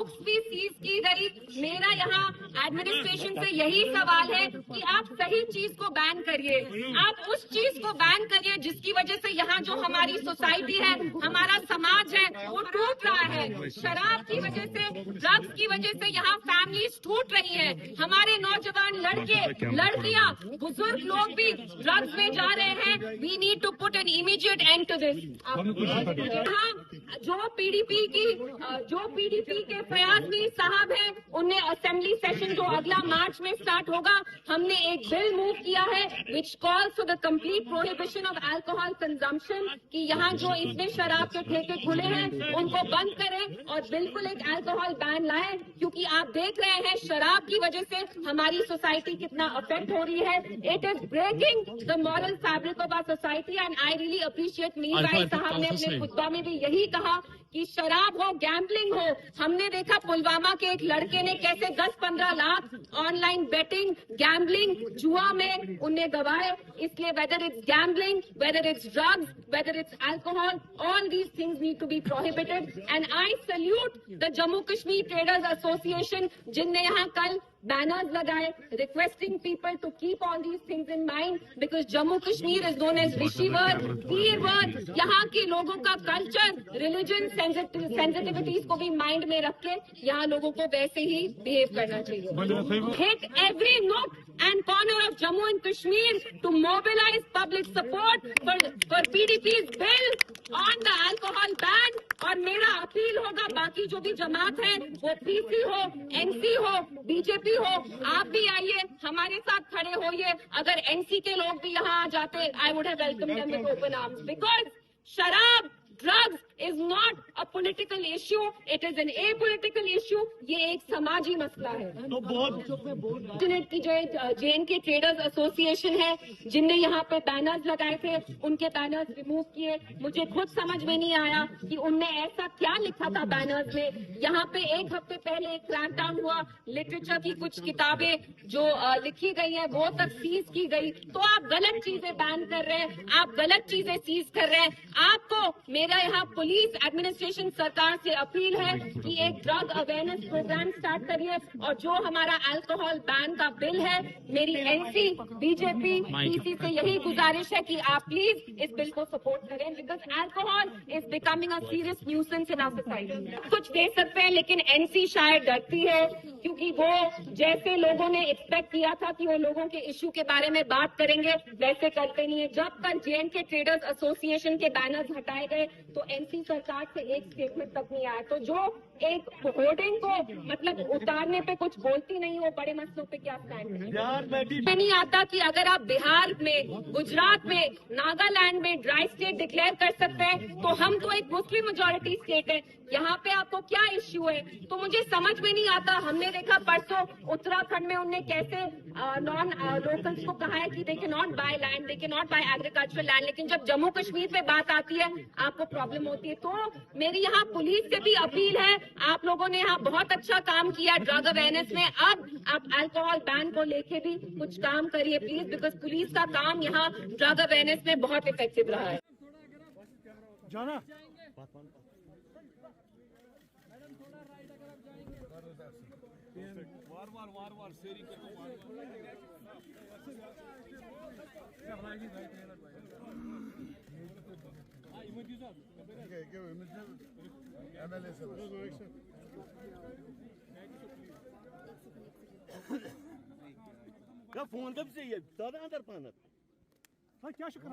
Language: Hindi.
बुक्स भी सीज की गई। मेरा यहाँ एडमिनिस्ट्रेशन से यही सवाल है कि आप सही चीज को बैन करिए, आप उस चीज को बैन करिए जिसकी वजह से यहाँ जो हमारी सोसाइटी है, हमारा समाज है, वो टूट रहा है। शराब की वजह से, ड्रग्स की वजह से यहाँ फैमिलीज टूट रही है। हमारे नौजवान लड़के, लड़कियां, बुजुर्ग लोग भी ड्रग्स में जा रहे हैं। We need to put an immediate end to this. जो पीडीपी के फयाज मीर साहब हैं, उन्हें असेंबली सेशन जो अगला मार्च में स्टार्ट होगा, हमने एक बिल मूव किया है which calls for the complete prohibition of alcohol consumption, कि यहाँ जो इतने शराब के ठेके खुले हैं उनको बंद करें और बिल्कुल एक अल्कोहल बैन लाएं, क्योंकि आप देख रहे हैं शराब की वजह से हमारी सोसाइटी कितना अफेक्ट हो रही है। It is breaking the moral fabric of our society and I really appreciate Mir भाई साहब ने अपने खुतबा में भी यही कहा कि शराब हो, गैम्बलिंग हो। हमने देखा पुलवामा के एक लड़के ने कैसे 10-15 लाख ऑनलाइन बेटिंग, गैम्बलिंग, जुआ में उन्हें गवाए। इसलिए whether it's gambling, whether it's drugs, whether it's alcohol, all these things need to be prohibited. And I salute the Jammu Kashmir traders association, जिनने यहाँ कल बैनर्स लगाए requesting people to keep all these things in mind, because Jammu Kashmir is known as Rishivar, Virvar. यहाँ के लोगों का कल्चर, रिलीजन, सेंसिटिविटीज को भी माइंड में रख के यहाँ लोगों को वैसे ही बिहेव करना चाहिए। हिट एवरी नोक and corner of Jammu and Kashmir to mobilize public support for PDP's bill on the alcohol ban। और मेरा अपील होगा बाकी जो भी जमात है, वो पीसी हो, एनसी हो, बीजेपी हो, आप भी आइए, हमारे साथ खड़े होइए। अगर एनसी के लोग भी यहाँ आ जाते, I would have welcomed them with open arms, because शराब, drugs is not a political issue, it is an apolitical issue. ये एक समाजी मसला है। तो बहुत की जो JNK ट्रेडर्स एसोसिएशन है, जिनने यहाँ पे बैनर्स लगाए थे, उनके बैनर्स रिमूव किए। मुझे खुद समझ में नहीं आया कि उनने ऐसा क्या लिखा था बैनर्स में। यहाँ पे एक हफ्ते पहले एक क्रैकडाउन हुआ, लिटरेचर की कुछ किताबें जो लिखी गई है वो तक सीज की गई। तो आप गलत चीजें बैन कर रहे हैं, आप गलत चीजें सीज कर रहे हैं। आपको मेरा यहाँ पुलिस एडमिनिस्ट्रेशन सरकार से अपील है कि एक ड्रग अवेयरनेस प्रोग्राम स्टार्ट करिए, और जो हमारा अल्कोहल बैन का बिल है, मेरी एनसी, बीजेपी, पीसी से यही गुजारिश है कि आप प्लीज इस बिल को सपोर्ट करें, because alcohol is becoming a serious nuisance in our society. कुछ दे सकते हैं, लेकिन एनसी शायद डरती है, क्योंकि वो जैसे लोगों ने एक्सपेक्ट किया था कि वो लोगों के इश्यू के बारे में बात करेंगे, वैसे करते नहीं है। जब तक JNK ट्रेडर्स एसोसिएशन के बैनर्स हटाए गए तो एनसी सरकार से एक स्टेटमेंट तक नहीं आया। तो जो एक होर्डिंग को मतलब उतारने पे कुछ बोलती नहीं, वो बड़े मसलों पे क्या स्टैंड है। नहीं आता कि अगर आप बिहार में, गुजरात में, नागालैंड में ड्राई स्टेट डिक्लेयर कर सकते हैं, तो हम तो एक मुस्लिम मेजोरिटी स्टेट है, यहाँ पे आपको क्या इश्यू है? तो मुझे समझ में नहीं आता। हमने देखा परसों उत्तराखंड में उन्हें कैसे नॉन लोकल्स को कहा है कि they can not buy land, they can not buy agricultural land, लेकिन जब जम्मू कश्मीर पे बात आती है आपको प्रॉब्लम होती है। तो मेरी यहाँ पुलिस से भी अपील है, आप लोगों ने यहाँ बहुत अच्छा काम किया ड्रग अवेयरनेस में, अब आप अल्कोहल बैन को लेके भी कुछ काम करिए प्लीज, बिकॉज पुलिस का काम यहाँ ड्रग अवेयरनेस में बहुत इफेक्टिव रहा है। वार शेरी फोन कब से ये दादा अंदर पाना क्या शुक्र